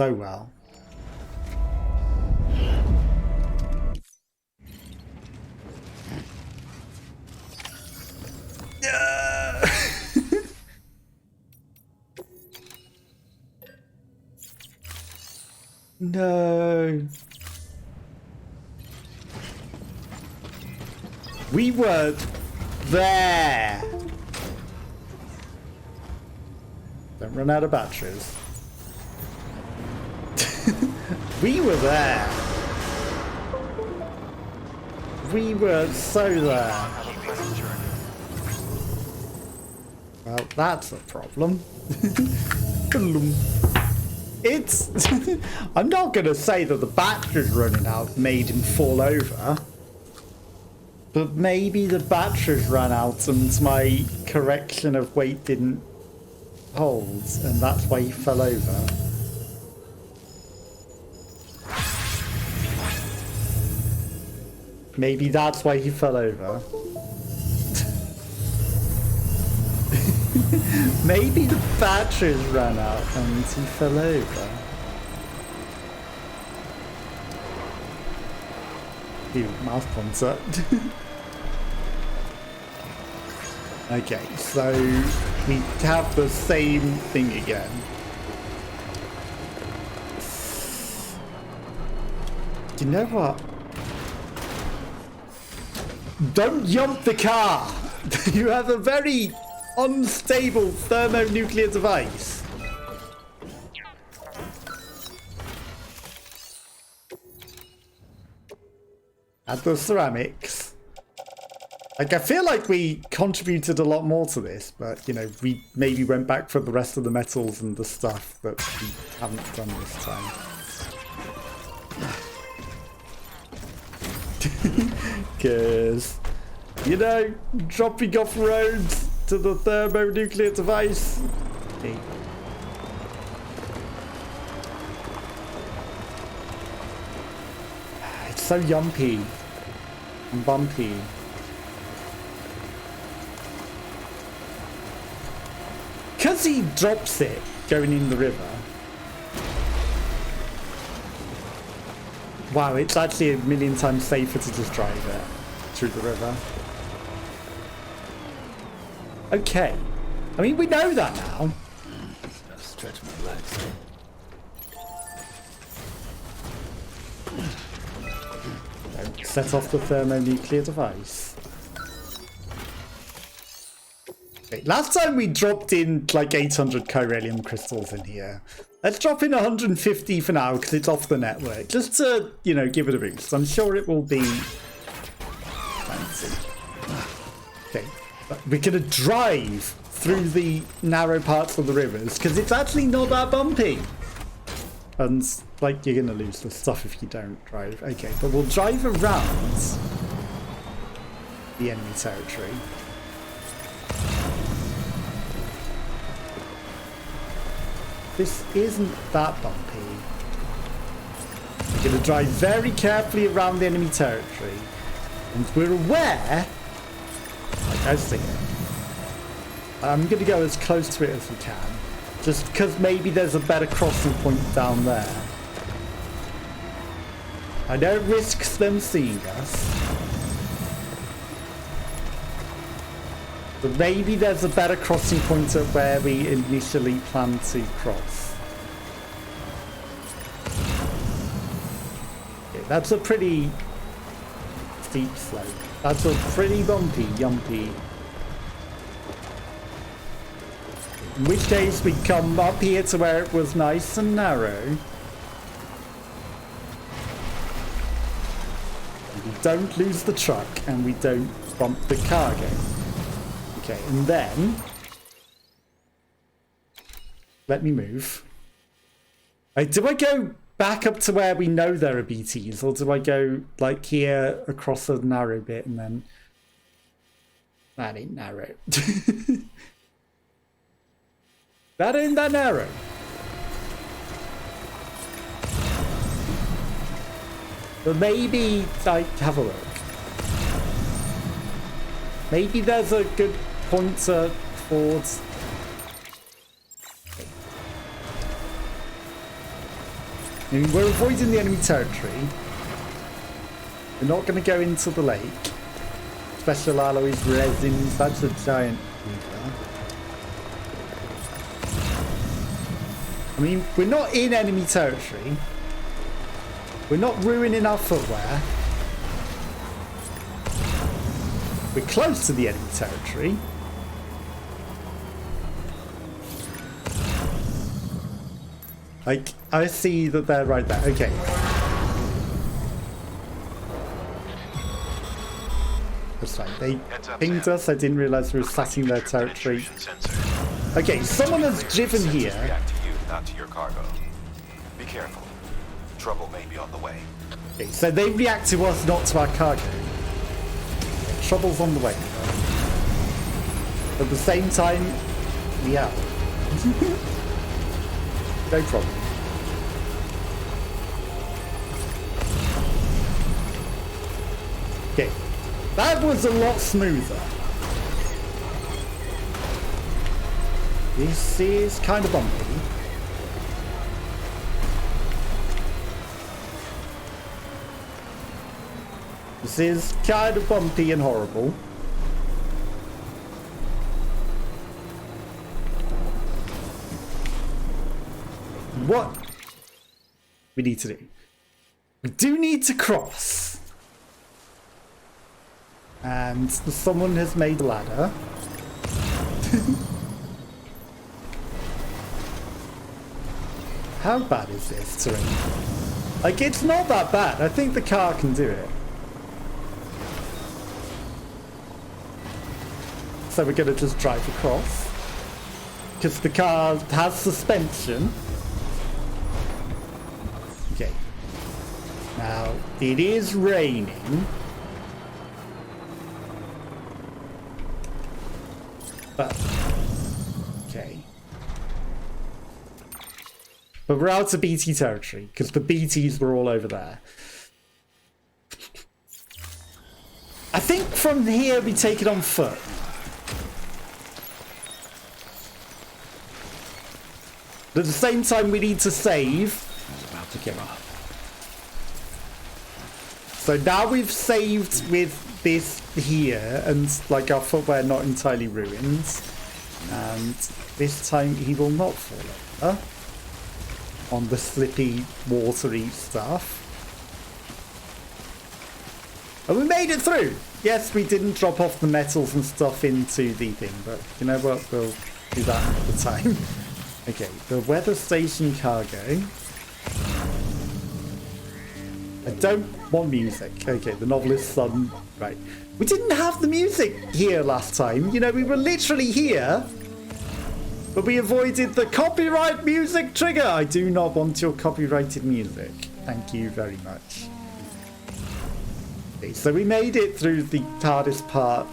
so well. No. We were there. Don't run out of batteries. We were there. We were so there. Well, that's a problem. It's... I'm not going to say that the batteries running out made him fall over. But maybe the batteries ran out and my correction of weight didn't hold. And that's why he fell over. Maybe that's why he fell over. Maybe the batteries ran out and he fell over. Ew, mouse pointer. Okay, so we have the same thing again. Do you know what? Don't jump the car! You have a very unstable thermonuclear device. Add the ceramics. Like, I feel like we contributed a lot more to this, but, you know, we maybe went back for the rest of the metals and the stuff that we haven't done this time. Because, you know, dropping off roads to the thermonuclear device. Okay. It's so yumpy and bumpy. Because he drops it going in the river. Wow, it's actually a million times safer to just drive it through the river. Okay. I mean, we know that now. Stretch my legs. Don't set off the thermonuclear device. Okay, last time we dropped in like 800 chiralium crystals in here. Let's drop in 150 for now because it's off the network. Just to, you know, give it a boost. I'm sure it will be fancy. Okay, but we're going to drive through the narrow parts of the rivers because it's actually not that bumpy. And, like, you're going to lose the stuff if you don't drive. Okay, but we'll drive around the enemy territory. This isn't that bumpy. We're going to drive very carefully around the enemy territory. And we're aware, like I see it, I'm going to go as close to it as we can. Just because maybe there's a better crossing point down there. I don't risk them seeing us. But maybe there's a better crossing point at where we initially planned to cross. Okay, that's a pretty steep slope. That's a pretty bumpy, yumpy. In which case we come up here to where it was nice and narrow. And we don't lose the truck and we don't bump the cargo. Okay, and then let me move. Do I go back up to where we know there are BTs, or do I go like here across a narrow bit and then that ain't narrow? That ain't that narrow. But maybe like have a look. Maybe there's a good pointer forwards. I mean, we're avoiding the enemy territory. We're not going to go into the lake. Special alloys, resins, that's a giant lever. I mean, we're not in enemy territory. We're not ruining our footwear. We're close to the enemy territory. Like, I see that they're right there. Okay. That's right. They pinged us. I didn't realize we were setting their territory. Okay, someone has driven here. React to you, not to your cargo. Be careful. Trouble may be on the way. Okay, so they react to us, not to our cargo. Trouble's on the way. At the same time, yeah. No problem. Okay, that was a lot smoother. This is kind of bumpy. This is kind of bumpy and horrible. What we need to do? We do need to cross. And someone has made a ladder. How bad is this terrain? Like, it's not that bad. I think the car can do it. So we're going to just drive across. Because the car has suspension. Okay. Now, it is raining. But, okay. But we're out of BT territory, because the BTs were all over there. I think from here we take it on foot. But at the same time we need to save. I was about to give up. So now we've saved with this here, and like our footwear not entirely ruined. And this time he will not fall over on the slippy, watery stuff. And we made it through! Yes, we didn't drop off the metals and stuff into the thing, but you know what? We'll do that another time. Okay, the weather station cargo. I don't want music. Okay, the novelist's son. Right. We didn't have the music here last time. You know, we were literally here. But we avoided the copyright music trigger. I do not want your copyrighted music. Thank you very much. Okay, so we made it through the hardest part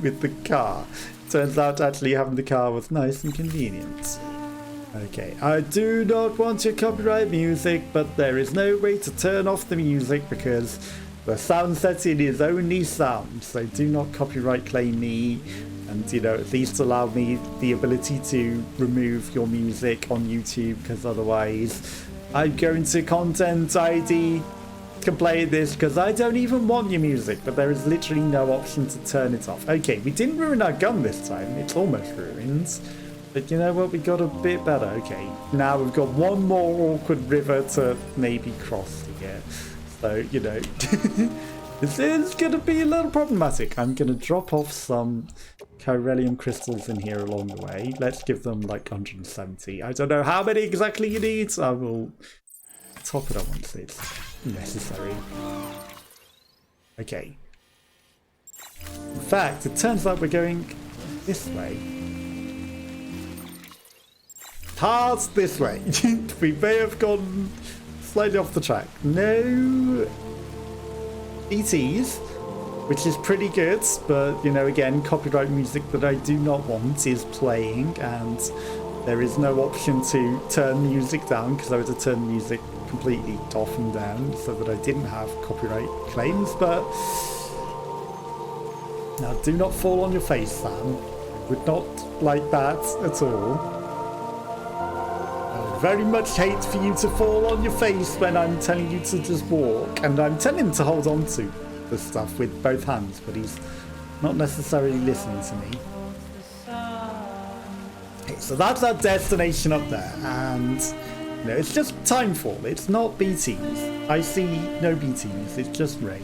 with the car. Turns out actually having the car was nice and convenient. Okay, I do not want your copyright music, but there is no way to turn off the music because the sound setting is only sound. So do not copyright claim me, and you know, at least allow me the ability to remove your music on YouTube, because otherwise I'm going to Content ID complain this because I don't even want your music, but there is literally no option to turn it off. Okay, we didn't ruin our gun this time. It's almost ruined. But you know what, we got a bit better. Okay, now we've got one more awkward river to maybe cross here. So, you know, this is going to be a little problematic. I'm going to drop off some chiralium crystals in here along the way. Let's give them like 170. I don't know how many exactly you need. I will top it up once it's necessary. Okay. In fact, it turns out we're going this way. Hard this way. We may have gone slightly off the track. No ETs, which is pretty good, but you know, again, copyright music that I do not want is playing, and there is no option to turn music down because I would have turned music completely off and down so that I didn't have copyright claims. But now, do not fall on your face, Sam. I would not like that at all. very much hate for you to fall on your face when I'm telling you to just walk, and I'm telling him to hold on to the stuff with both hands, but he's not necessarily listening to me. Okay, so that's our destination up there, and you know, it's just timefall. It's not BTs. I see no BTs. It's just rain.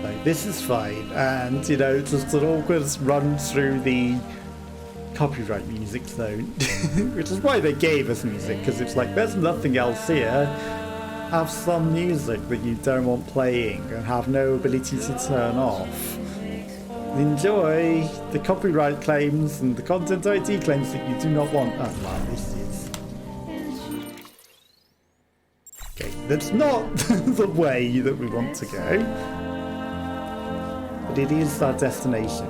So this is fine, and you know, just an awkward run through the copyright music zone, which is why they gave us music, because it's like there's nothing else here. Have some music that you don't want playing and have no ability to turn off. Enjoy the copyright claims and the content ID claims that you do not want. Oh wow, this is... Okay, that's not the way that we want to go, but it is our destination.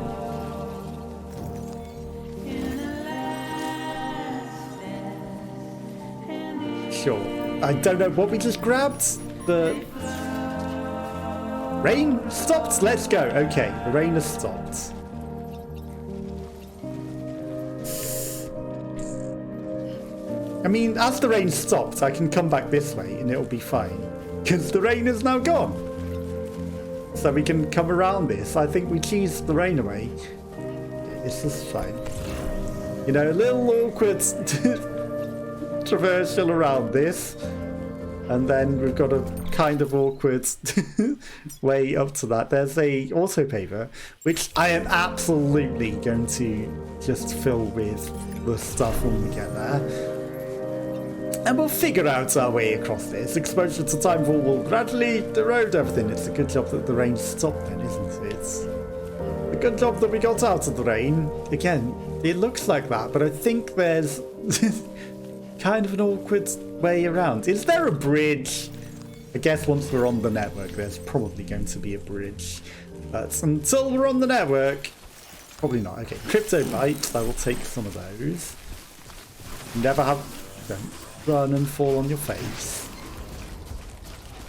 Sure. I don't know what we just grabbed. The rain stopped. Let's go. Okay, the rain has stopped. I mean, as the rain stopped, I can come back this way and it'll be fine, because the rain is now gone. So we can come around this. I think we cheesed the rain away. This is fine. You know, a little awkward traversal around this, and then we've got a kind of awkward way up to that. There's a auto paver, which I am absolutely going to just fill with the stuff when we get there, and we'll figure out our way across this. Exposure to timefall will gradually erode everything. It's a good job that the rain stopped then, isn't it? It's a good job that we got out of the rain. Again, it looks like that, but I think there's kind of an awkward way around. Is there a bridge? I guess once we're on the network, there's probably going to be a bridge. But until we're on the network, probably not. Okay, crypto bites. I will take some of those. Never have... Don't run and fall on your face.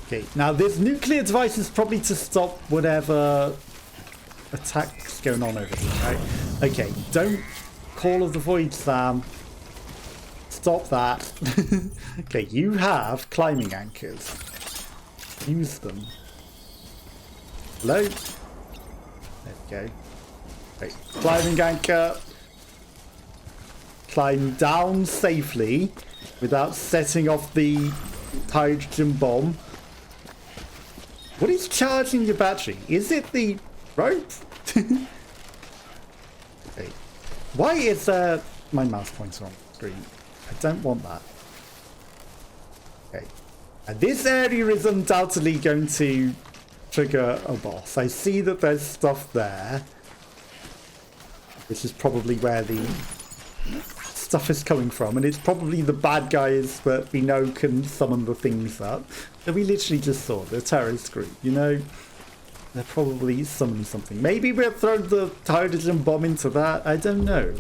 Okay, now this nuclear device is probably to stop whatever attacks going on over here, right? Okay, don't Call of the Void, Sam. Stop that. Okay, you have climbing anchors. Use them. Hello? There we go. Okay, climbing anchor. Climb down safely without setting off the hydrogen bomb. What is charging your battery? Is it the rope? Okay. Why is my mouse pointer on the screen? I don't want that. Okay. And this area is undoubtedly going to trigger a boss. I see that there's stuff there, which is probably where the stuff is coming from, and it's probably the bad guys that we know can summon the things up that we literally just saw, the terrorist group. You know, they're probably summoning something. Maybe we'll throw the hydrogen bomb into that. I don't know.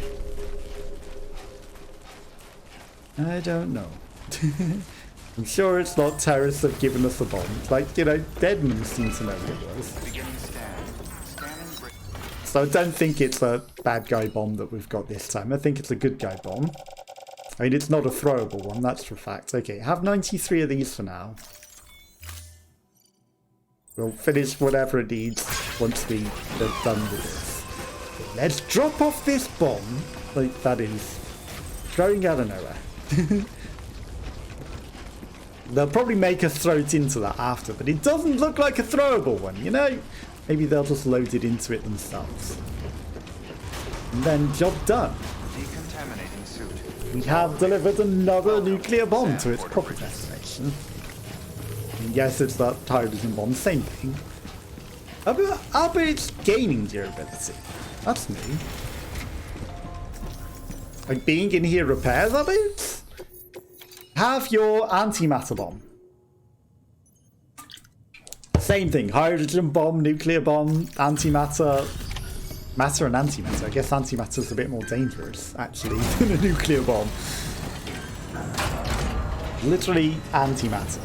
I don't know. I'm sure it's not terrorists have given us a bomb. Like, you know, Deadman seems to know what it was. So I don't think it's a bad guy bomb that we've got this time. I think it's a good guy bomb. I mean, it's not a throwable one, that's for a fact. Okay, have 93 of these for now. We'll finish whatever it needs once we are done with this. Okay, let's drop off this bomb. Like, that is throwing out of nowhere. They'll probably make us throw it into that after, but it doesn't look like a throwable one, you know? Maybe they'll just load it into it themselves. And then job done. Decontaminating suit. We have delivered another nuclear bomb to its proper destination. And yes, it's that hydrogen bomb, same thing. But it's gaining durability. That's new. Like being in here repairs about? Have your antimatter bomb. Same thing, hydrogen bomb, nuclear bomb, antimatter, matter and antimatter. I guess antimatter's a bit more dangerous, actually, than a nuclear bomb. Literally antimatter.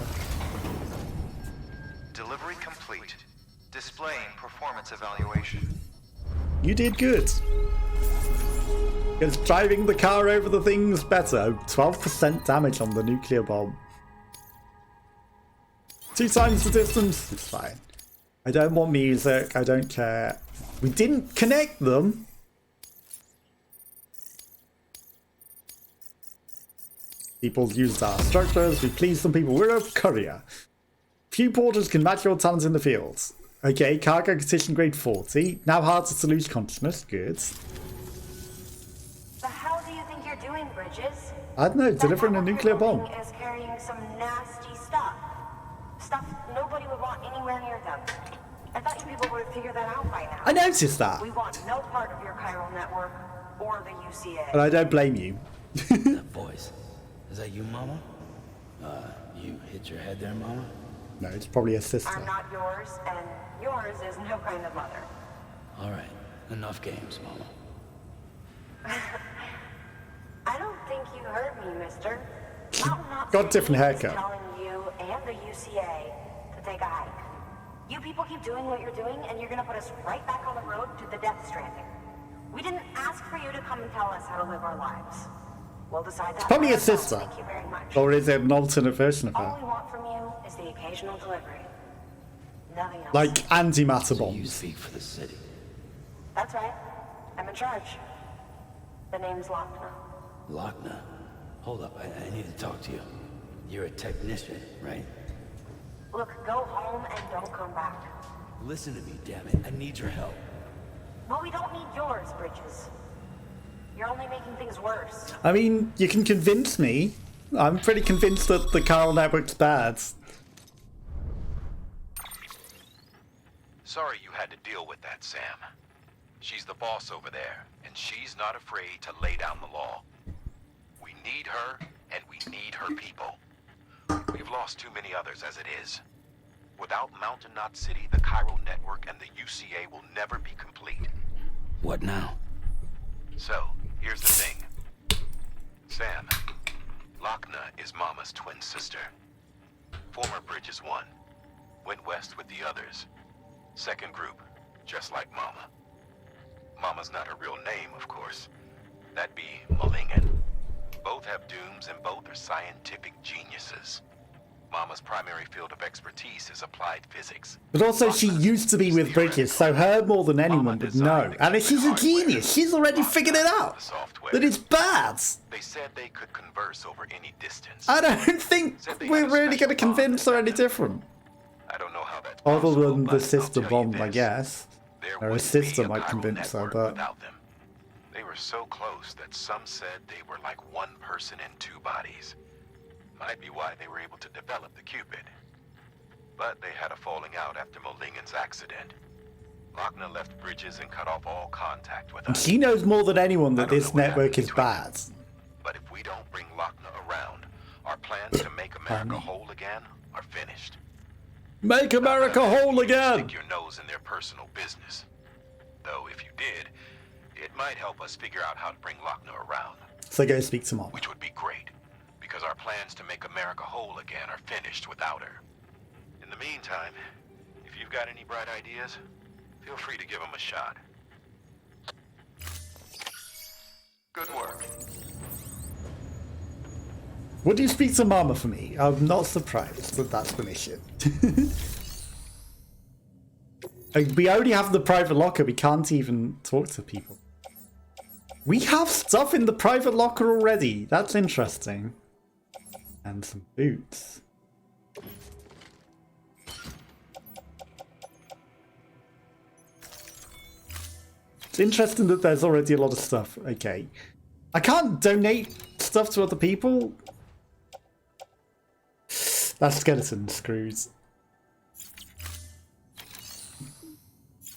Delivery complete. Displaying performance evaluation. You did good. Because driving the car over the thing's better. 12% damage on the nuclear bomb. 2 times the distance. It's fine. I don't want music. I don't care. We didn't connect them. People used our structures. We pleased some people. We're a courier. Few porters can match your talents in the fields. Okay, cargo condition grade 40. Now hard to lose consciousness. Good. The hell do you think you're doing, Bridges? I don't know. Delivering a nuclear bomb. Is carrying some nasty stuff. Stuff nobody would want anywhere near them. I thought you people would have figured that out by now. I noticed that. We want no part of your chiral network or the UCA. But I don't blame you. That voice. Is that you, Mama? You hit your head there, Mama? No, it's probably a sister. I'm not yours, and yours is no kind of mother. All right. Enough games, Mama. I don't think you heard me, mister. Got a different haircut. Telling you and the UCA to take a hike. You people keep doing what you're doing, and you're gonna put us right back on the road to the death stranding. We didn't ask for you to come and tell us how to live our lives. We'll decide that. Probably for a ourselves. sister. Thank you very much. Or is it an alternate version of All her? we want from you is the occasional delivery. Nothing else. Like antimatter So you bombs. speak for the city. That's right. I'm in charge. The name's Lockne. Lockne. Hold up. I need to talk to you. You're a technician, right? Look, go home and don't come back. Listen to me, damn it. I need your help. Well, we don't need yours, Bridges. You're only making things worse. I mean, you can convince me. I'm pretty convinced that the chiral network's bad. Sorry you had to deal with that, Sam. She's the boss over there, and she's not afraid to lay down the law. We need her, and we need her people. We've lost too many others as it is. Without Mountain Knot City, the chiral network and the UCA will never be complete. What now? So, here's the thing. Sam, Lockne is Mama's twin sister. Former Bridges 1. Went west with the others. Second group, just like Mama. Mama's not her real name, of course. That'd be Malignen. Both have dooms and both are scientific geniuses. Mama's primary field of expertise is applied physics. But also, she used to be with Bridges, so her more than anyone would know. And she's a genius. She's already figured it out. That it's bad. They said they could converse over any distance. I don't think we're really going to convince her any different. I don't know how that's Other possible, than but the I'll sister tell you bomb, I this. guess. There Or her wouldn't sister be a might chiral convince her, network but... without them. They were so close that some said they were like one person in 2 bodies. Might be why they were able to develop the Cupid. But they had a falling out after Malingen's accident. Lockne left Bridges and cut off all contact with And us. she knows more than anyone I that don't this know what network happened is between bad. them, but if we don't bring Lockne around, our plans to make America whole again are finished. Make America whole again! Stick your nose in their personal business. Though if you did, it might help us figure out how to bring Lockne around. So go speak to Mom. Which would be great, because our plans to make America whole again are finished without her. In the meantime, if you've got any bright ideas, feel free to give them a shot. Good work. Would you speak to Mama for me? I'm not surprised that that's the mission. We already have the private locker. We can't even talk to people. We have stuff in the private locker already. That's interesting. And some boots. It's interesting that there's already a lot of stuff. Okay. I can't donate stuff to other people. That skeleton screws.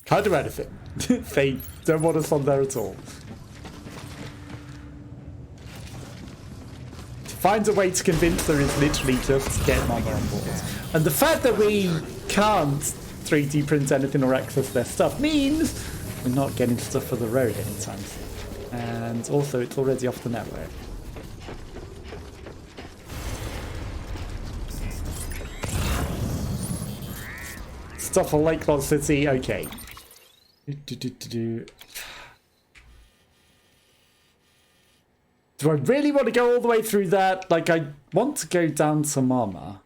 Can't do anything. They don't want us on there at all. To find a way to convince her is literally just get Mama on board. And the fact that we can't 3D print anything or access their stuff means we're not getting stuff for the road anytime soon. And also it's already off the network. Stuff for Lake Lot City, okay. Do I really want to go all the way through that? Like, I want to go down to Mama.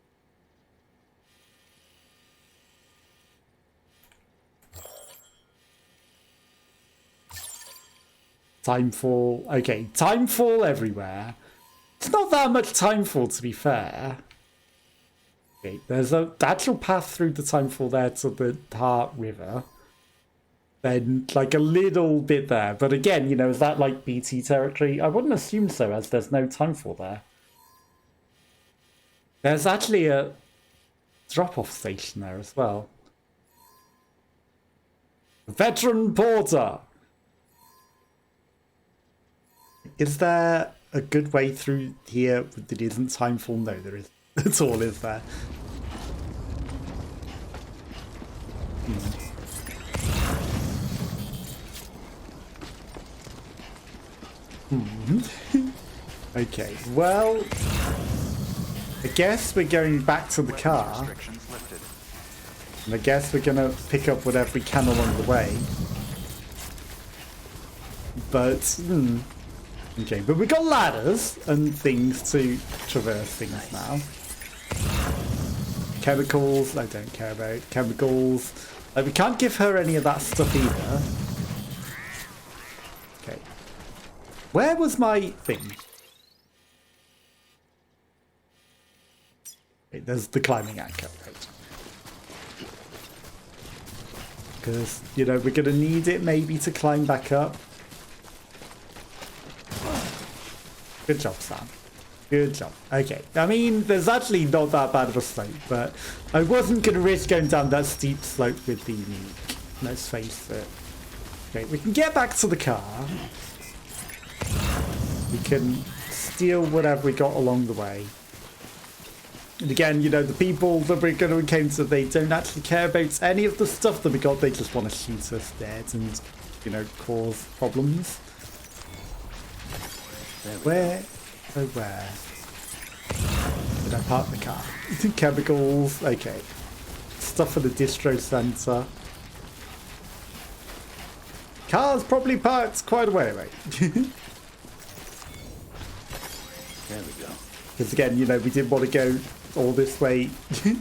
Timefall. Okay, timefall everywhere. It's not that much timefall, to be fair. Okay, there's a actual path through the timefall there to the Heart River. Then, like, a little bit there. But again, you know, is that, like, BT territory? I wouldn't assume so, as there's no timefall there. There's actually a drop-off station there as well. Veteran Porter! Is there a good way through here that isn't timefall? No, there isn't at all, is there? Okay, well, I guess we're going back to the car. And I guess we're gonna pick up whatever we can along the way. But, okay, but we got ladders and things to traverse things now. Chemicals, I don't care about chemicals. Like, we can't give her any of that stuff either. Okay. Where was my thing? Okay, there's the climbing anchor, right? Because, you know, we're going to need it maybe to climb back up. Good job, Sam. Good job. Okay, I mean, there's actually not that bad of a slope, but I wasn't going to risk going down that steep slope with the nuke. Let's face it. Okay, we can get back to the car. We can steal whatever we got along the way. And again, you know, the people that we're going to encounter, they don't actually care about any of the stuff that we got. They just want to shoot us dead and, you know, cause problems. Where? Oh, where? Did I park the car? Chemicals. Okay. Stuff for the distro center. Car's probably parked quite a way away. There we go. Because again, you know, we didn't want to go all this way. Okay,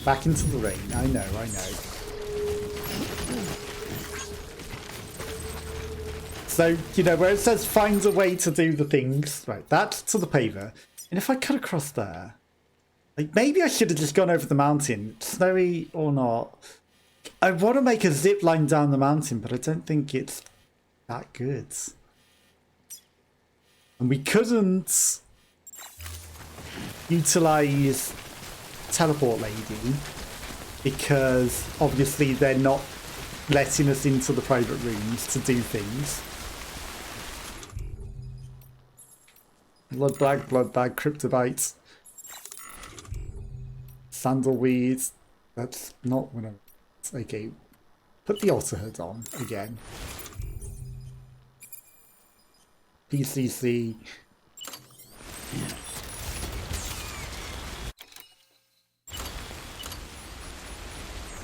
back into the rain. I know. So, you know, where it says find a way to do the things, right, that's to the paver. And if I cut across there, like, maybe I should have just gone over the mountain, snowy or not. I want to make a zip line down the mountain, but I don't think it's that good. And we couldn't utilize Teleport Lady because obviously they're not letting us into the private rooms to do things. Blood bag, kryptonite, sandalweed. That's not what I... Okay, put the altar hood on again. PCC.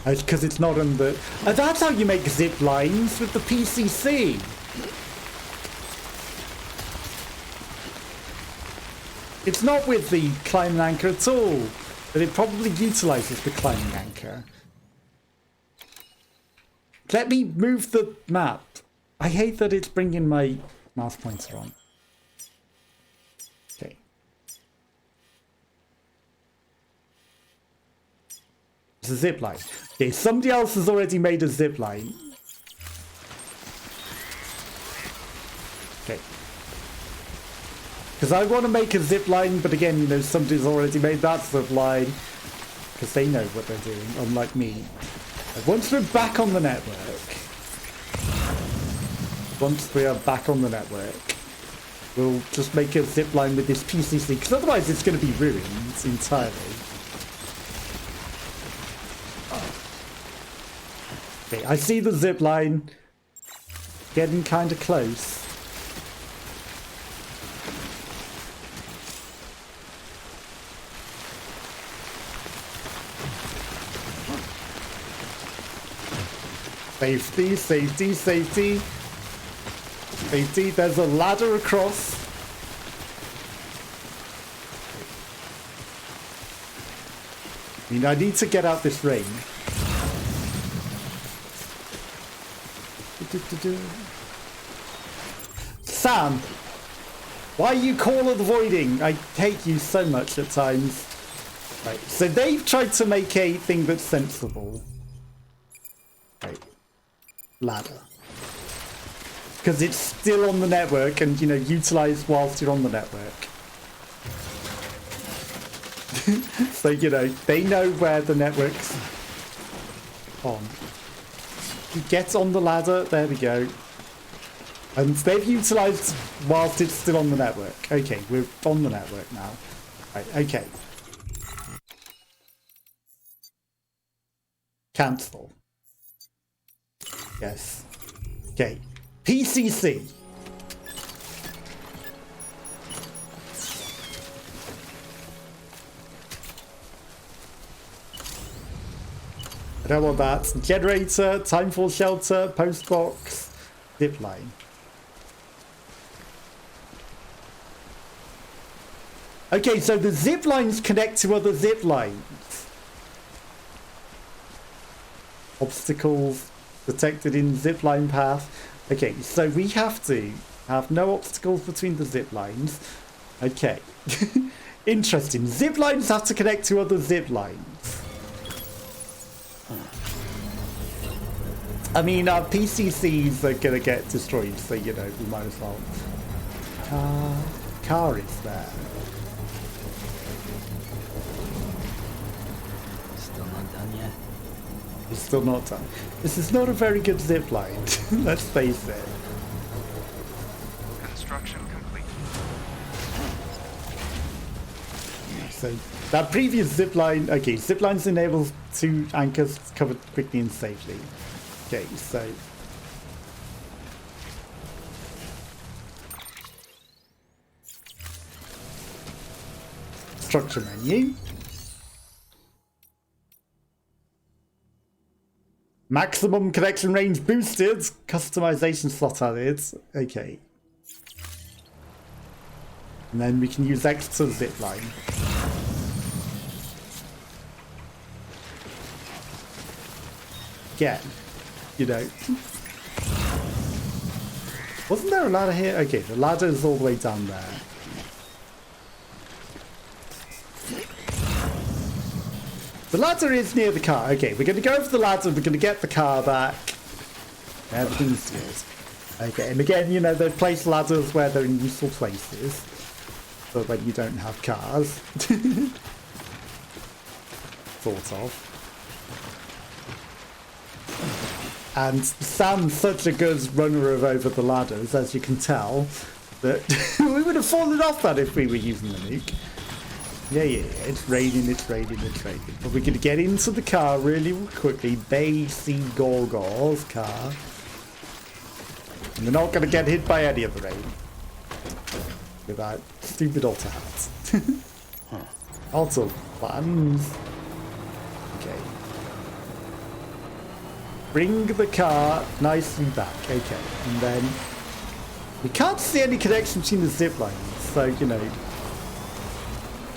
Because it's not on the... that's how you make zip lines, with the PCC. It's not with the climbing anchor at all, but it probably utilizes the climbing anchor. Let me move the map. I hate that it's bringing my mouse pointer on. Okay. It's a zip line. Okay, somebody else has already made a zip line. Okay. Because I want to make a zip line, but again, you know, somebody's already made that zip line. Because they know what they're doing, unlike me. Once we're back on the network, we'll just make a zip line with this PCC, because otherwise it's going to be ruined entirely. Okay, I see the zip line getting kind of close. Safety, safety, safety. Indeed, there's a ladder across. I mean, I need to get out this ring. Sam, why are you call avoiding? I hate you so much at times. Right, so they've tried to make a thing that's sensible. Right, ladder. Because it's still on the network and, you know, utilized whilst you're on the network. So, you know, they know where the network's on. You get on the ladder, there we go. And they've utilized whilst it's still on the network. Okay, we're on the network now. Right, okay. Cancel. Yes. Okay. PCC. I don't want that. Generator, time for shelter, post box, zipline. Okay, so the zip lines connect to other zip lines. Obstacles detected in zipline path. Okay, so we have to have no obstacles between the zip lines. Okay. Interesting. Zip lines have to connect to other zip lines. I mean, our PCCs are gonna get destroyed, so, you know, we might as well. Car is there. Still not done yet. It's still not done. This is not a very good zip line. Let's face it. Construction complete. So that previous zip line, okay, zip lines enable 2 anchors covered quickly and safely. Okay, so structure menu. Maximum connection range boosted. Customization slot added. Okay. And then we can use X to zip line. Again, you know. Wasn't there a ladder here? Okay, the ladder is all the way down there. The ladder is near the car. Okay, we're going to go over the ladder. We're going to get the car back. Everything's good. Okay, and again, you know, they've placed ladders where they're in useful places. So when you don't have cars. Sort of. And Sam's such a good runner of over the ladders, as you can tell, that we would have fallen off that if we were using the nuke. Yeah, it's raining, it's raining, it's raining. But we're going to get into the car really quickly. Basie Gorgor's car. And we're not going to get hit by any of the rain. With that stupid alter hat. Also, plans. Okay. Bring the car nicely back. Okay. And then we can't see any connection between the zip lines. So, you know,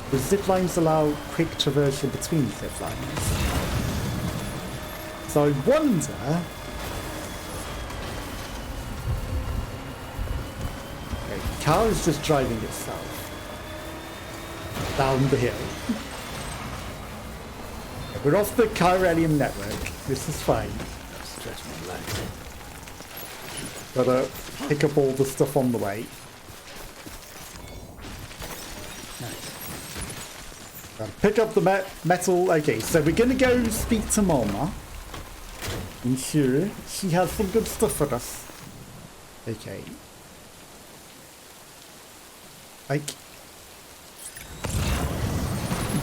the zip lines allow quick traversal between zip lines. So I wonder. Okay, the car is just driving itself down the hill. We're off the Chiralium network. This is fine. Stretch my legs. Gotta pick up all the stuff on the way. Pick up the metal. Okay, so we're gonna go speak to Mama. I'm sure she has some good stuff for us. Okay. Like,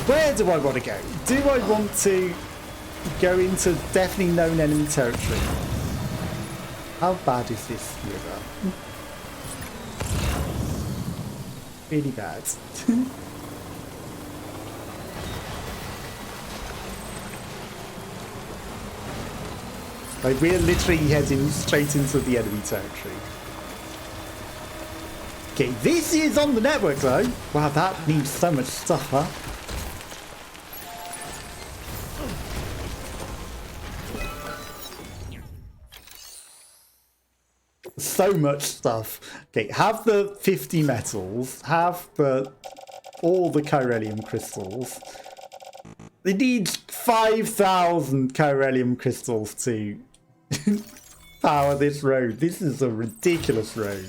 where do I want to go? Do I want to go into definitely known enemy territory? How bad is this river? Really bad. Like, we're literally heading straight into the enemy territory. Okay, this is on the network though. Wow, that needs so much stuff, huh? So much stuff. Okay, have the 50 metals, have all the chiralium crystals. It needs 5,000 chiralium crystals to power this road. This is a ridiculous road.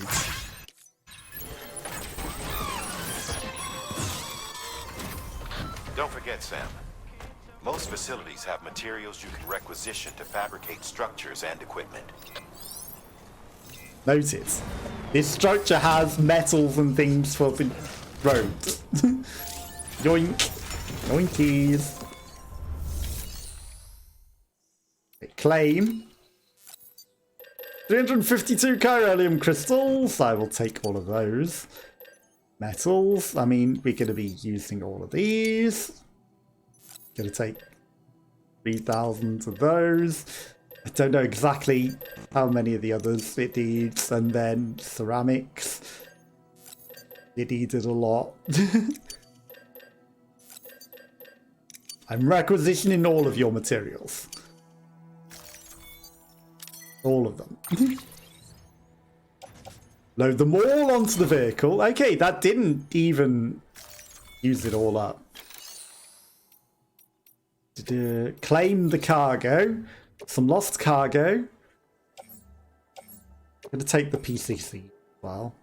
Don't forget, Sam. Most facilities have materials you can requisition to fabricate structures and equipment. Notice, this structure has metals and things for the road. Yoink. Yoinkies. Claim. 352 chiralium crystals. I will take all of those. Metals. I mean, we're going to be using all of these. Going to take 3,000 of those. I don't know exactly how many of the others it needs. And then ceramics. It needed a lot. I'm requisitioning all of your materials. All of them. Load them all onto the vehicle. Okay, that didn't even use it all up. Claim the cargo. Some lost cargo. I'm going to take the PCC as well.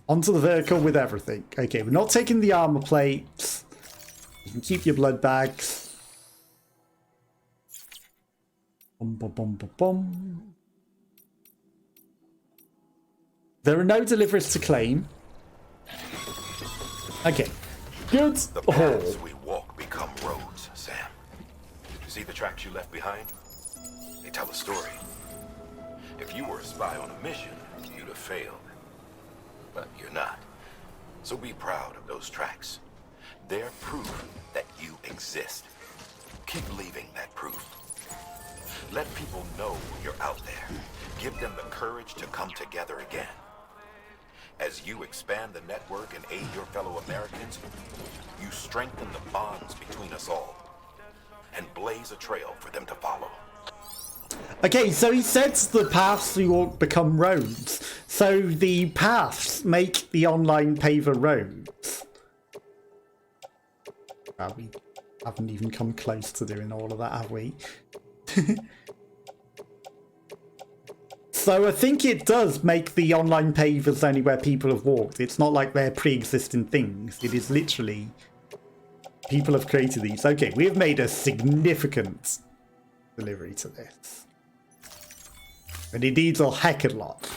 Onto the vehicle with everything. Okay, we're not taking the armor plates. You can keep your blood bags. Bum, bum, bum, bum, bum. There are no deliveries to claim. Okay. Good. The paths we walk become roads, Sam. See the tracks you left behind? They tell a story. If you were a spy on a mission, you'd have failed. But you're not. So be proud of those tracks. They're proof that you exist. Keep leaving that proof. Let people know you're out there. Give them the courage to come together again. As you expand the network and aid your fellow Americans, you strengthen the bonds between us all and blaze a trail for them to follow. Okay, so he says the paths we walk become roads. So the paths make the online paver roads. Well, we haven't even come close to doing all of that, have we? So I think it does make the online pavers only where people have walked. It's not like they're pre-existing things. It is literally people have created these. Okay, we have made a significant delivery to this. And it needs a heck of a lot.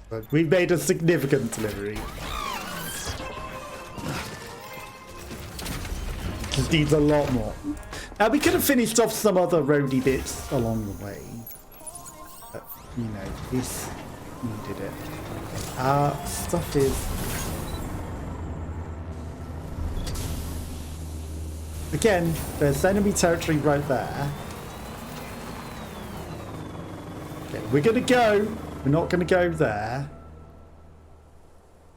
But we've made a significant delivery. It needs a lot more. Now, we could have finished off some other roady bits along the way. But, you know, this needed it. Stuff is... Again, there's enemy territory right there. Okay, we're going to go. We're not going to go there.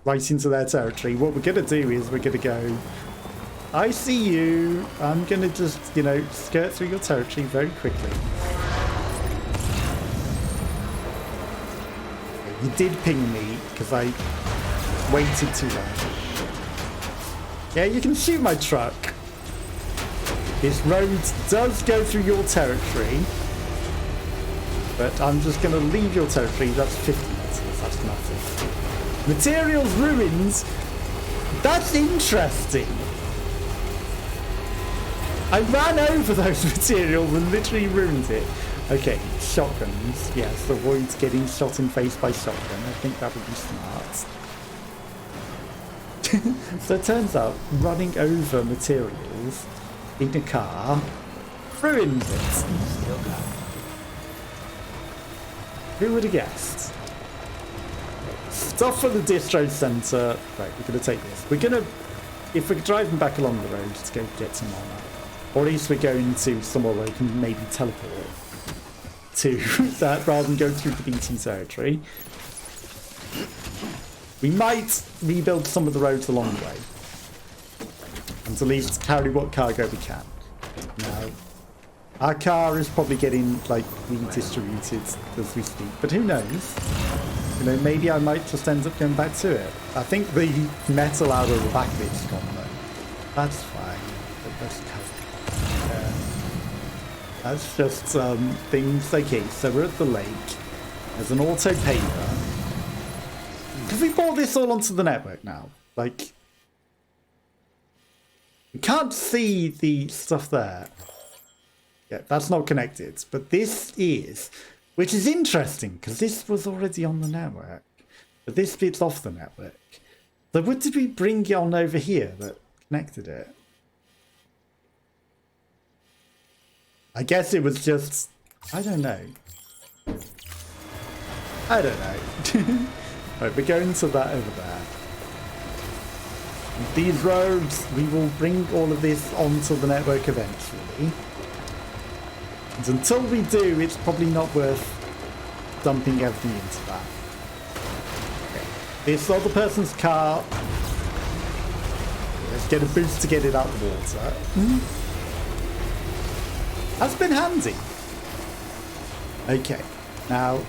Right into their territory. What we're going to do is we're going to go... I see you. I'm going to just, you know, skirt through your territory very quickly. You did ping me because I waited too long. Yeah, you can shoot my truck. This road does go through your territory. But I'm just going to leave your territory. That's 50 meters. That's nothing. Materials ruins. That's interesting. I ran over those materials and literally ruined it. Okay, shotguns. Yes, avoid getting shot in face by shotgun. I think that would be smart. So it turns out running over materials in a car ruins it. Who would have guessed? Stuff for the distro centre. Right, we're going to take this. We're going to, if we're driving back along the road, to go get some armor. Or at least we're going to somewhere where we can maybe teleport to that rather than go through the BT territory. We might rebuild some of the roads along the way. And at least carry what cargo we can. Now, our car is probably getting, like, redistributed as we speak. But who knows? You know, maybe I might just end up going back to it. I think the metal out of the back of it's gone, though. That's fine. That's covered. That's just things. Okay, so we're at the lake. There's an auto paver. Because we brought this all onto the network now. Like, you can't see the stuff there. Yeah, that's not connected. But this is, which is interesting, because this was already on the network. But this bit's off the network. So what did we bring on over here that connected it? I guess it was just, I don't know. I don't know. Right, we're going to that over there. These roads, we will bring all of this onto the network eventually. And until we do, it's probably not worth dumping everything into that. Okay. This other person's car. Let's get a boost to get it out of the water. That's been handy. Okay, now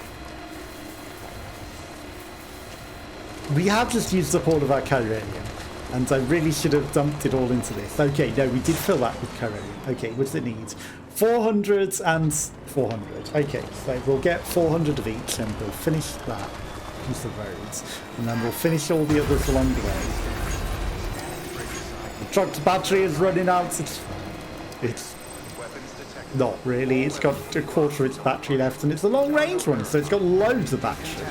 we have just used up all of our carradium, and I really should have dumped it all into this. Okay, no, we did fill that with carradium. Okay, what does it need? 400 and 400. Okay, so we'll get 400 of each, and we'll finish that piece of roads, and then we'll finish all the others along the way. The truck's battery is running out. It's not really. It's got a quarter of its battery left, and it's a long range one, so it's got loads of battery.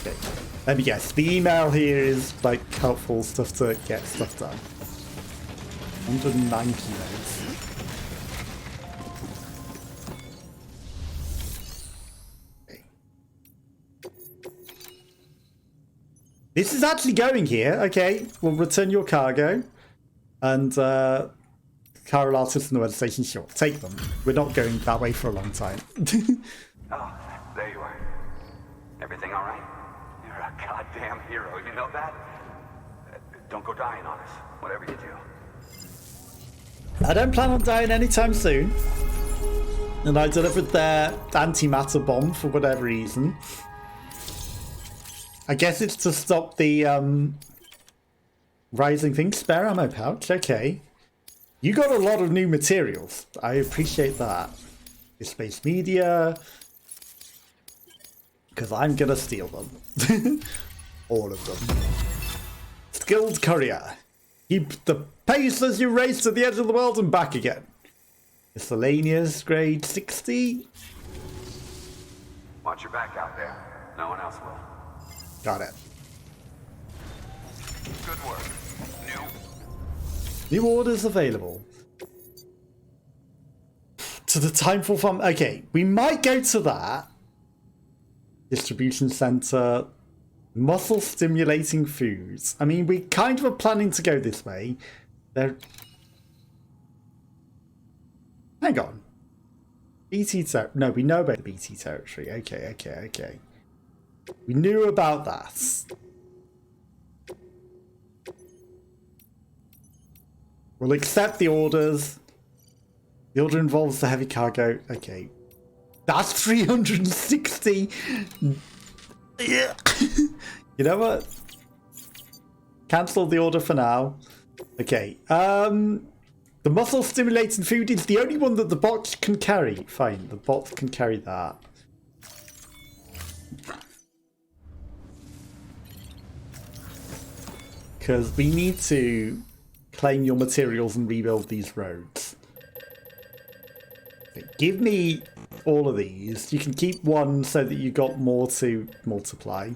Okay. Let me guess. The email here is like helpful stuff to get stuff done. 190 nodes. Okay. This is actually going here. Okay, we'll return your cargo. And Carol artists in the weather station, sure, take them. We're not going that way for a long time. Oh, there you are. Everything all right? You're a goddamn hero, you know that? Don't go dying on us, whatever you do. I don't plan on dying anytime soon. And I delivered their antimatter bomb for whatever reason. I guess it's to stop the rising thing. Spare ammo pouch, okay. You got a lot of new materials. I appreciate that. Space media. Because I'm gonna steal them. All of them. Skilled courier. Keep the pace as you race to the edge of the world and back again. Miscellaneous, grade 60. Watch your back out there. No one else will. Got it. Good work. New orders available. To the Timeful Farm. Okay, we might go to that. Distribution center. Muscle stimulating foods. I mean, we kind of are planning to go this way. There. Hang on. BT territory. No, we know about the BT territory. Okay. We knew about that. We'll accept the orders. The order involves the heavy cargo. Okay. That's 360. Yeah. You know what? Cancel the order for now. Okay. The muscle stimulating food is the only one that the bot can carry. Fine, the bot can carry that. Because we need to claim your materials and rebuild these roads. Okay, give me all of these. You can keep one so that you got more to multiply.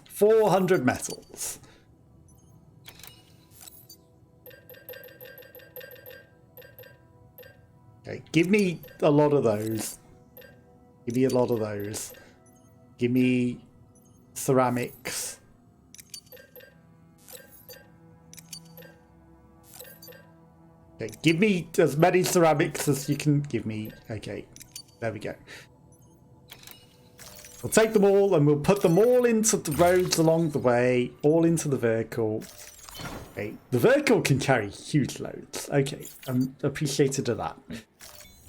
400 metals. Okay, give me a lot of those. Give me a lot of those. Give me ceramics. Okay, give me as many ceramics as you can give me. Okay, there we go. We'll take them all and we'll put them all into the roads along the way, all into the vehicle. Okay, the vehicle can carry huge loads. Okay, I'm appreciative of that.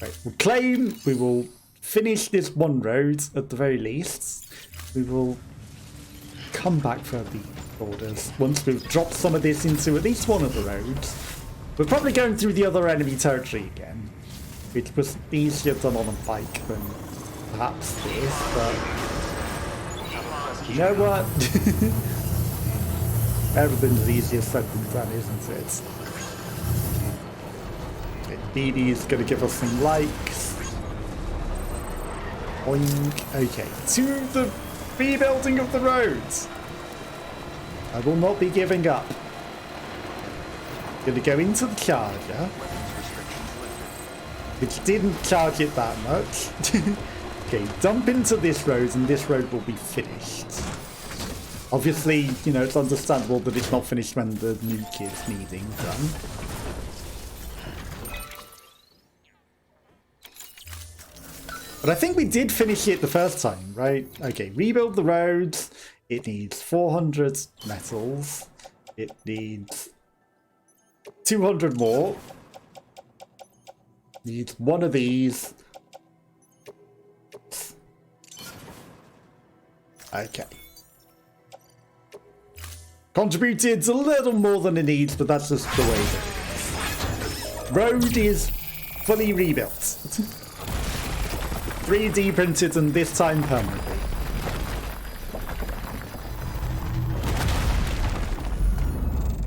Right, we'll claim, we will finish this one road at the very least. We will come back for the orders once we've dropped some of this into at least one of the roads. We're probably going through the other enemy territory again, which was easier done on a bike than perhaps this, but you know what? Everything's easier said than done, isn't it? Okay, BD is going to give us some likes. Boing. Okay, to the rebuilding of the roads. I will not be giving up. Gonna go into the charger, which didn't charge it that much. Okay, dump into this road and this road will be finished. Obviously, you know, it's understandable that it's not finished when the nuke is needing done. But I think we did finish it the first time, right? Okay, rebuild the roads. It needs 400 metals. It needs 200 more. Needs one of these. Okay. Contributed a little more than it needs, but that's just the way that it is. Road is fully rebuilt. 3D printed and this time permanently.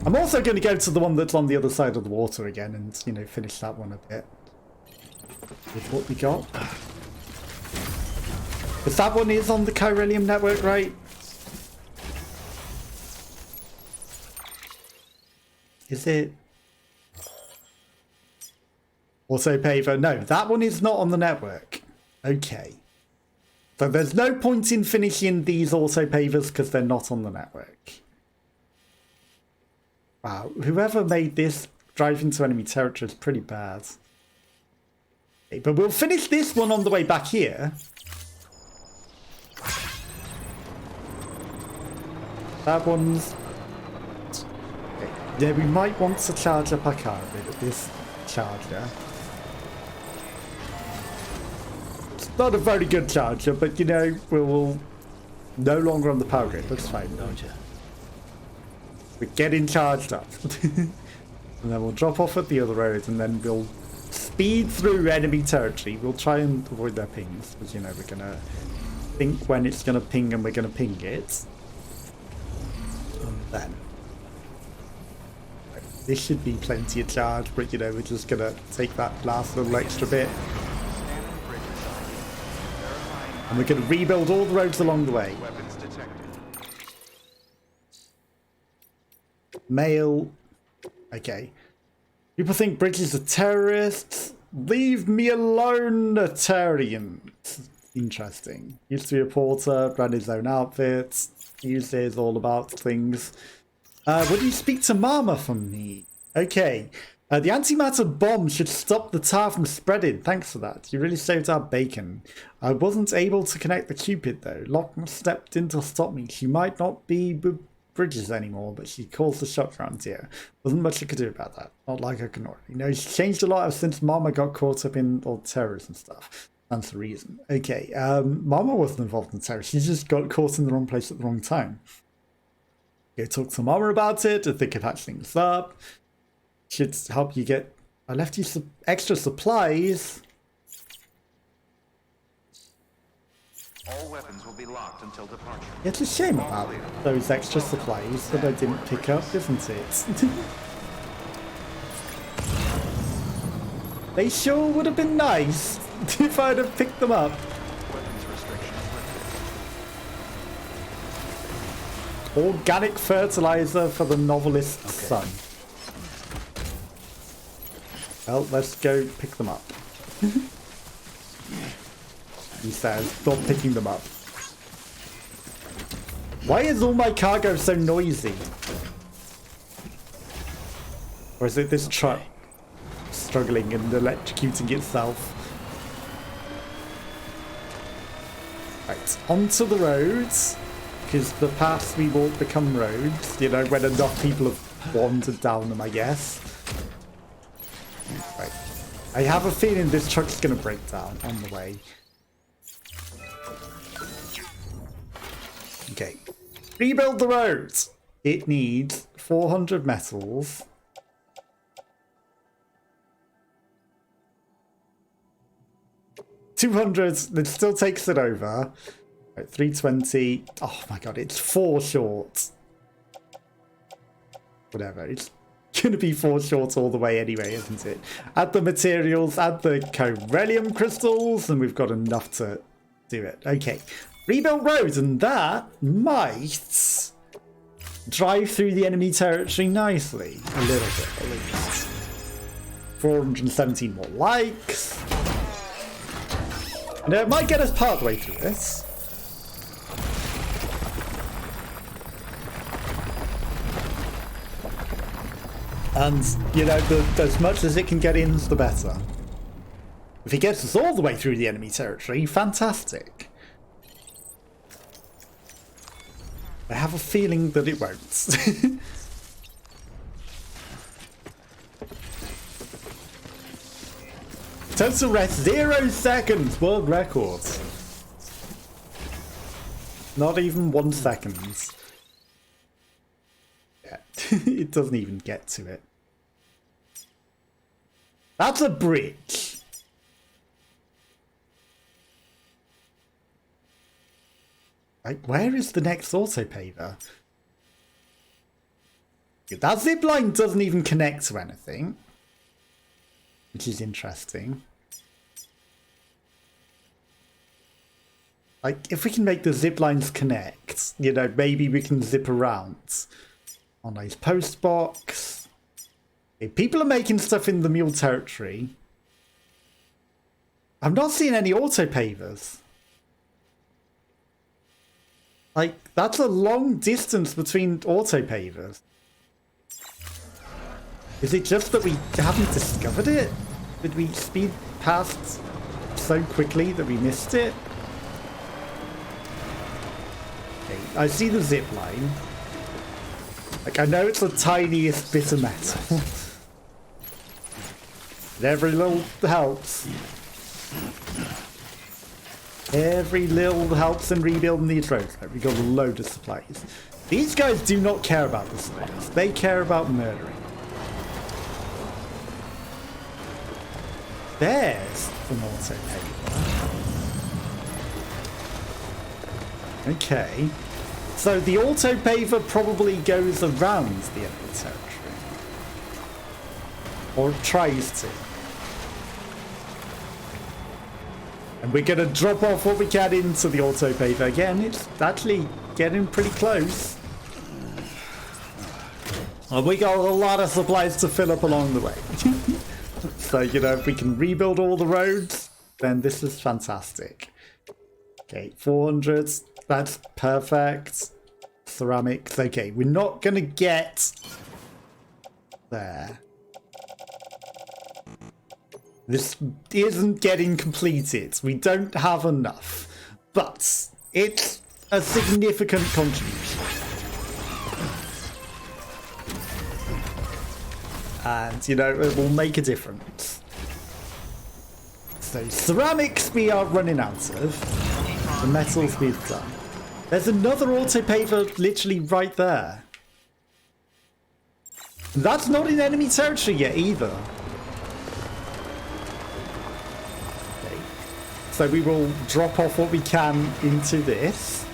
I'm also going to go to the one that's on the other side of the water again and, you know, finish that one a bit with what we got. Because that one is on the Chiralium network, right? Is it? Also paver? No, that one is not on the network. Okay. So there's no point in finishing these auto pavers because they're not on the network. Wow, whoever made this drive into enemy territory is pretty bad. Okay, but we'll finish this one on the way back here. That one's... Okay. Yeah, we might want to charge up our car a bit at this charger. It's not a very good charger, but you know, we'll no longer on the power grid. That's fine, don't you? We're getting charged up. And then we'll drop off at the other road and then we'll speed through enemy territory. We'll try and avoid their pings because, you know, we're going to think when it's going to ping and we're going to ping it. And then. This should be plenty of charge, but, you know, we're just going to take that last little extra bit. And we're going to rebuild all the roads along the way. Mail. Okay. People think British are terrorists. Leave me alone, Atarians. Interesting. Used to be a porter, ran his own outfits. Usually is all about things. Would you speak to Mama for me? Okay. The antimatter bomb should stop the tar from spreading. Thanks for that. You really saved our bacon. I wasn't able to connect the Cupid though. Lockne stepped in to stop me. She might not be Bridges anymore, but she calls the shots around here. Wasn't much I could do about that. Not like I can already. You know, she's changed a lot since Mama got caught up in all the terrorism stuff. That's the reason. Okay, Mama wasn't involved in terror. She just got caught in the wrong place at the wrong time. Go talk to Mama about it and think of patch things up. Should help you get... I left you some extra supplies. All weapons will be locked until departure. It's a shame about those extra supplies that I didn't pick up, isn't it? They sure would have been nice if I'd have picked them up. Weapons restrictions lifted. Organic fertilizer for the novelist's son. Well, let's go pick them up. He says, stop picking them up. Why is all my cargo so noisy? Or is it this truck? struggling and electrocuting itself. Right, onto the roads, because the paths we walk become roads, you know, when enough people have wandered down them, I guess. Right. I have a feeling this truck's going to break down on the way. Okay. Rebuild the roads! It needs 400 metals. $200, it still takes it over. Right, 320. Oh my god, it's 4 short. Whatever, it's gonna be 4 short all the way anyway, isn't it? Add the materials, add the corellium crystals, and we've got enough to do it. Okay, rebuild roads, and that might drive through the enemy territory nicely. A little bit, at least. 417 more likes. And it might get us partway through this. And, you know, as much as it can get in, the better. If it gets us all the way through the enemy territory, fantastic. I have a feeling that it won't. Total rest 0 seconds, world record. Not even 1 second. Yeah, it doesn't even get to it. That's a bridge. Like, where is the next autopaver? That zipline doesn't even connect to anything, which is interesting. Like, if we can make the zip lines connect, you know, maybe we can zip around on those post box. Okay, people are making stuff in the mule territory. I'm not seeing any autopavers. Like, that's a long distance between autopavers. Is it just that we haven't discovered it? Did we speed past so quickly that we missed it? Okay, I see the zip line. Like, I know it's the tiniest bit of metal. But every little helps. Every little helps in rebuilding these roads. Like, we got a load of supplies. These guys do not care about the supplies. They care about murdering. There's an autopaver. Okay. So the autopaver probably goes around the enemy territory. Or tries to. And we're going to drop off what we can into the autopaver. Again, it's actually getting pretty close. And we got a lot of supplies to fill up along the way. So, you know, if we can rebuild all the roads, then this is fantastic. Okay, 400. That's perfect. Ceramics. Okay, we're not going to get there. This isn't getting completed. We don't have enough. But it's a significant contribution. And, you know, it will make a difference. So, ceramics we are running out of. The metals we've done. There's another autopaver literally right there. That's not in enemy territory yet either. Okay. So we will drop off what we can into this.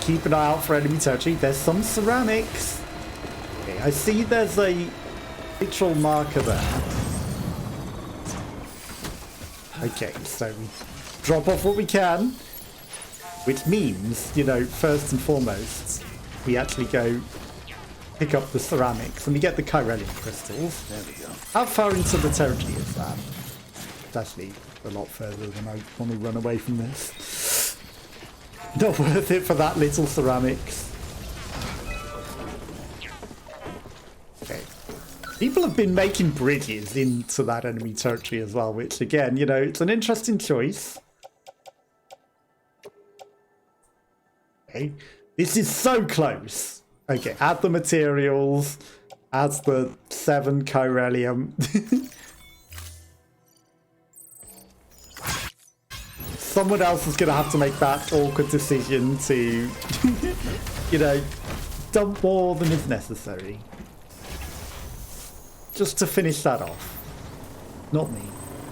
Keep an eye out for enemy territory. There's some ceramics. Okay, I see there's a literal marker there. Okay, so we drop off what we can, which means, you know, first and foremost, we actually go pick up the ceramics and we get the corellium crystals. There we go. How far into the territory is that? It's actually a lot further than I want to run away from this. Not worth it for that little ceramics. Okay. People have been making bridges into that enemy territory as well, which again, you know, it's an interesting choice. Okay, this is so close. Okay, add the materials, add the 7 chiralium. Someone else is going to have to make that awkward decision to, you know, dump more than is necessary. Just to finish that off. Not me.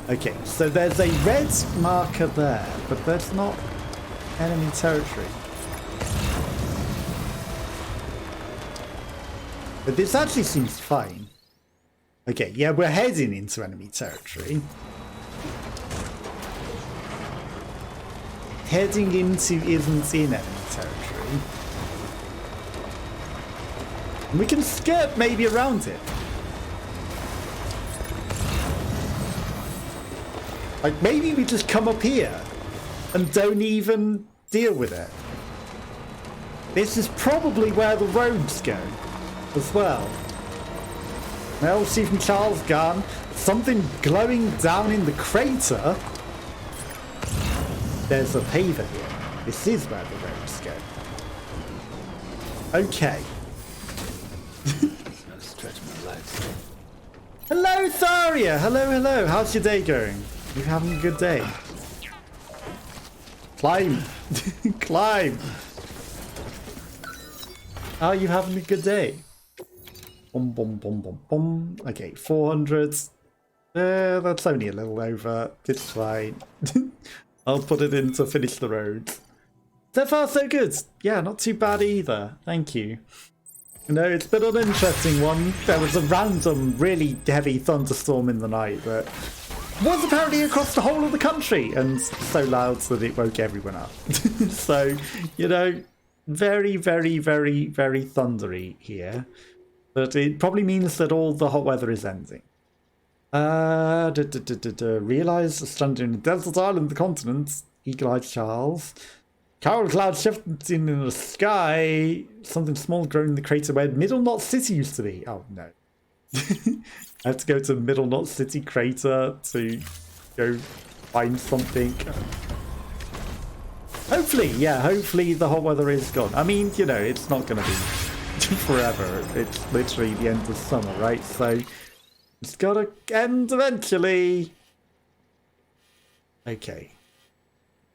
Okay, so there's a red marker there, but that's not enemy territory. But this actually seems fine. Okay, yeah, we're heading into enemy territory. Heading into isn't in enemy territory. And we can skirt maybe around it. Like, maybe we just come up here and don't even deal with it. This is probably where the roads go as well. Well, Stephen Charles gone. Something glowing down in the crater. There's a paver here. This is where the roads go. Okay. Stretch my legs. Hello, Tharia. Hello, hello. How's your day going? You having a good day? Climb. Climb. Are you having a good day? Boom, boom, boom, boom, boom. Okay, 400. That's only a little over. It's fine. I'll put it in to finish the road. So far, so good. Yeah, not too bad either. Thank you. You know, it's been an interesting one. There was a random, really heavy thunderstorm in the night that was apparently across the whole of the country and so loud that it woke everyone up. So, you know, very, very, very, very thundery here. But it probably means that all the hot weather is ending. Realise stranding in a desert island, the continent. Eagle-eyed Charles. Coral cloud shifting in the sky. Something small growing in the crater where Middle Knot City used to be. Oh no. I have to go to Middle Knot City crater to go find something. Hopefully, yeah, hopefully the hot weather is gone. I mean, you know, it's not going to be forever. It's literally the end of summer, right? So it's got to end eventually. Okay.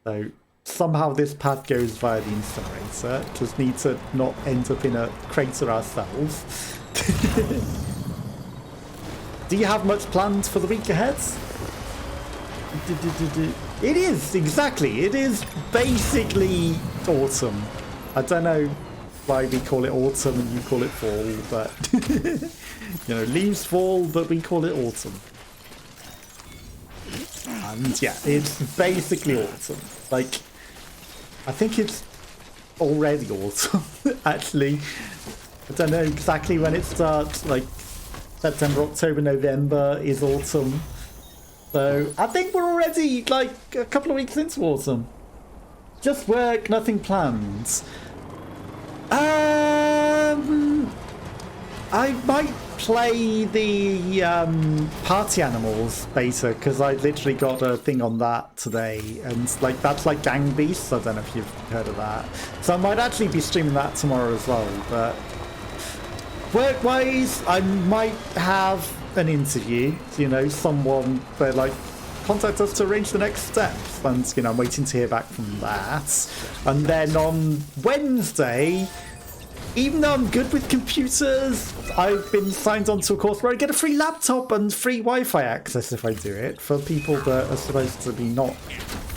So somehow this path goes via the incinerator. Just need to not end up in a crater ourselves. Do you have much planned for the week ahead? It is, exactly. It is basically autumn. I don't know why we call it autumn and you call it fall, but you know, leaves fall, but we call it autumn. And yeah, it's basically autumn. Like, I think it's already autumn, actually. I don't know exactly when it starts, like September, October, November is autumn. So I think we're already like a couple of weeks into autumn. Just work, nothing planned. I might play the Party Animals beta because I literally got a thing on that today, and like that's like Gang Beasts. I don't know if you've heard of that. So I might actually be streaming that tomorrow as well. But work-wise, I might have an interview. You know, someone they like contact us to arrange the next steps, and you know, I'm waiting to hear back from that. And then on Wednesday, even though I'm good with computers, I've been signed on to a course where I get a free laptop and free Wi-Fi access if I do it, for people that are supposed to be not.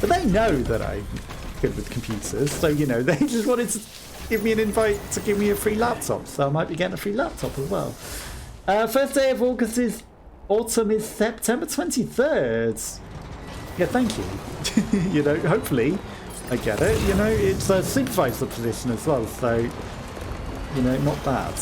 But they know that I'm good with computers, so you know, they just wanted to give me an invite to give me a free laptop, so I might be getting a free laptop as well. First day of August is autumn is September 23rd. Yeah, thank you. You know, hopefully I get it. You know, it's a supervisor position as well, so you know, not bad.